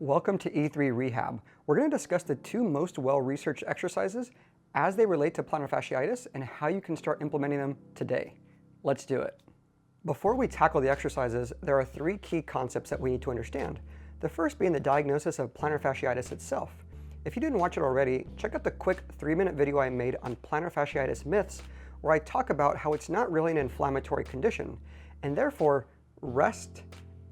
Welcome to E3 Rehab. We're going to discuss the two most well-researched exercises as they relate to plantar fasciitis and how you can start implementing them today. Let's do it. Before we tackle the exercises, there are three key concepts that we need to understand. The first being the diagnosis of plantar fasciitis itself. If you didn't watch it already, check out the quick 3-minute video I made on plantar fasciitis myths, where I talk about how it's not really an inflammatory condition, and therefore rest,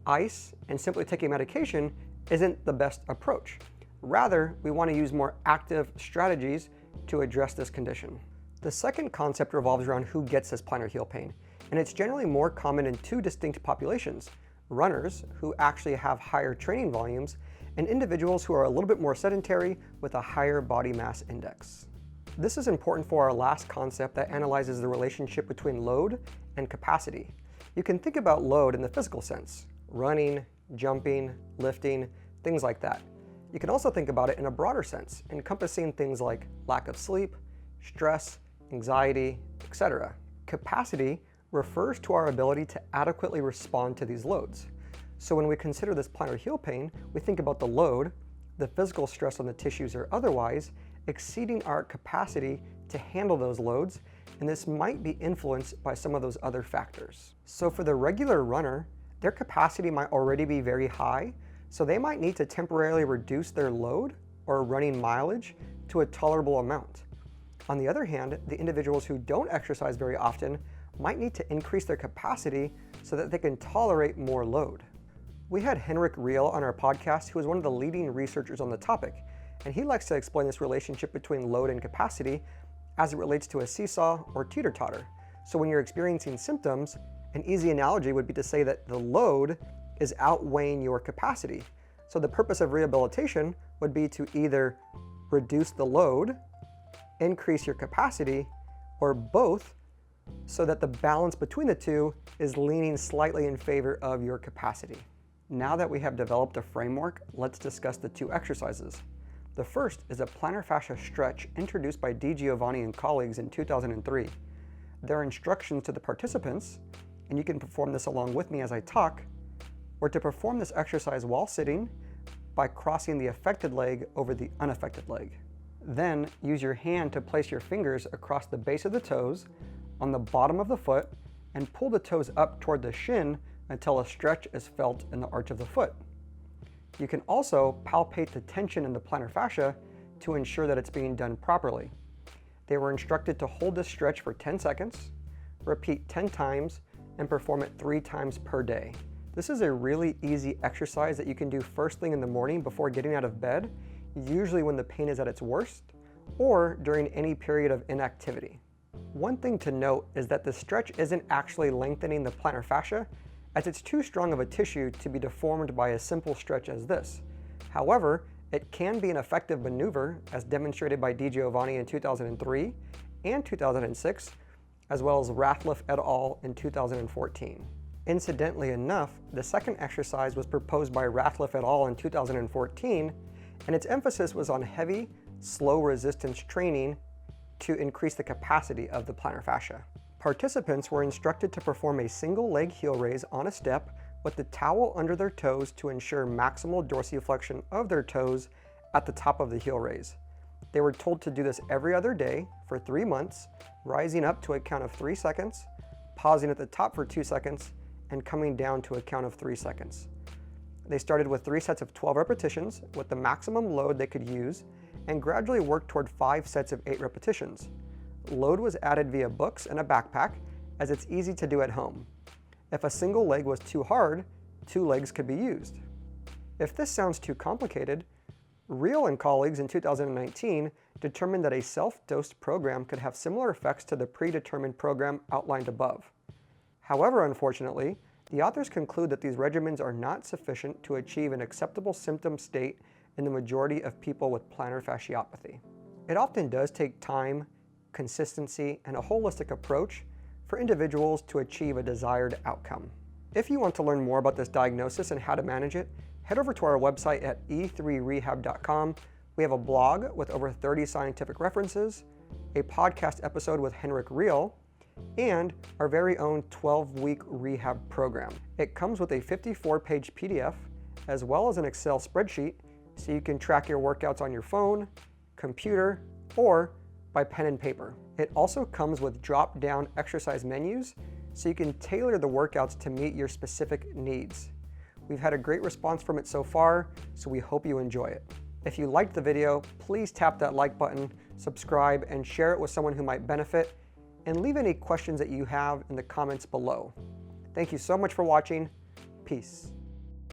ice, and simply taking medication isn't the best approach. Rather, we want to use more active strategies to address this condition. The second concept revolves around who gets this plantar heel pain, and it's generally more common in two distinct populations: runners, who actually have higher training volumes, and individuals who are a little bit more sedentary with a higher body mass index. This is important for our last concept that analyzes the relationship between load and capacity. You can think about load in the physical sense: running, jumping, lifting, things like that. You can also think about it in a broader sense, encompassing things like lack of sleep, stress, anxiety, etc. Capacity refers to our ability to adequately respond to these loads. So when we consider this plantar heel pain, we think about the load, the physical stress on the tissues or otherwise, exceeding our capacity to handle those loads, and this might be influenced by some of those other factors. So for the regular runner, their capacity might already be very high, so they might need to temporarily reduce their load or running mileage to a tolerable amount. On the other hand, the individuals who don't exercise very often might need to increase their capacity so that they can tolerate more load. We had Henrik Reel on our podcast, who is one of the leading researchers on the topic, and he likes to explain this relationship between load and capacity as it relates to a seesaw or teeter-totter. So when you're experiencing symptoms, an easy analogy would be to say that the load is outweighing your capacity. So the purpose of rehabilitation would be to either reduce the load, increase your capacity, or both, so that the balance between the two is leaning slightly in favor of your capacity. Now that we have developed a framework, let's discuss the two exercises. The first is a plantar fascia stretch introduced by Di Giovanni and colleagues in 2003. There are instructions to the participants, and you can perform this along with me as I talk, or to perform this exercise while sitting by crossing the affected leg over the unaffected leg. Then use your hand to place your fingers across the base of the toes on the bottom of the foot and pull the toes up toward the shin until a stretch is felt in the arch of the foot. You can also palpate the tension in the plantar fascia to ensure that it's being done properly. They were instructed to hold this stretch for 10 seconds, repeat 10 times, and perform it 3 times per day. This is a really easy exercise that you can do first thing in the morning before getting out of bed, usually when the pain is at its worst, or during any period of inactivity. One thing to note is that the stretch isn't actually lengthening the plantar fascia, as it's too strong of a tissue to be deformed by a simple stretch as this. However, it can be an effective maneuver, as demonstrated by Di Giovanni in 2003 and 2006, as well as Ratliff et al. In 2014. Incidentally enough, the second exercise was proposed by Ratliff et al. In 2014, and its emphasis was on heavy, slow resistance training to increase the capacity of the plantar fascia. Participants were instructed to perform a single leg heel raise on a step with the towel under their toes to ensure maximal dorsiflexion of their toes at the top of the heel raise. They were told to do this every other day for 3 months, rising up to a count of 3 seconds, pausing at the top for 2 seconds, and coming down to a count of 3 seconds. They started with 3 sets of 12 repetitions with the maximum load they could use, and gradually worked toward 5 sets of 8 repetitions. Load was added via books and a backpack, as it's easy to do at home. If a single leg was too hard, 2 legs could be used. If this sounds too complicated, Reel and colleagues in 2019 determined that a self-dosed program could have similar effects to the predetermined program outlined above. However, unfortunately, the authors conclude that these regimens are not sufficient to achieve an acceptable symptom state in the majority of people with plantar fasciopathy. It often does take time, consistency, and a holistic approach for individuals to achieve a desired outcome. If you want to learn more about this diagnosis and how to manage it, head over to our website at e3rehab.com. We have a blog with over 30 scientific references, a podcast episode with Henrik Reel, and our very own 12-week rehab program. It comes with a 54-page PDF as well as an Excel spreadsheet so you can track your workouts on your phone, computer, or by pen and paper. It also comes with drop-down exercise menus so you can tailor the workouts to meet your specific needs. We've had a great response from it so far, so we hope you enjoy it. If you liked the video, please tap that like button, subscribe, and share it with someone who might benefit, and leave any questions that you have in the comments below. Thank you so much for watching. Peace.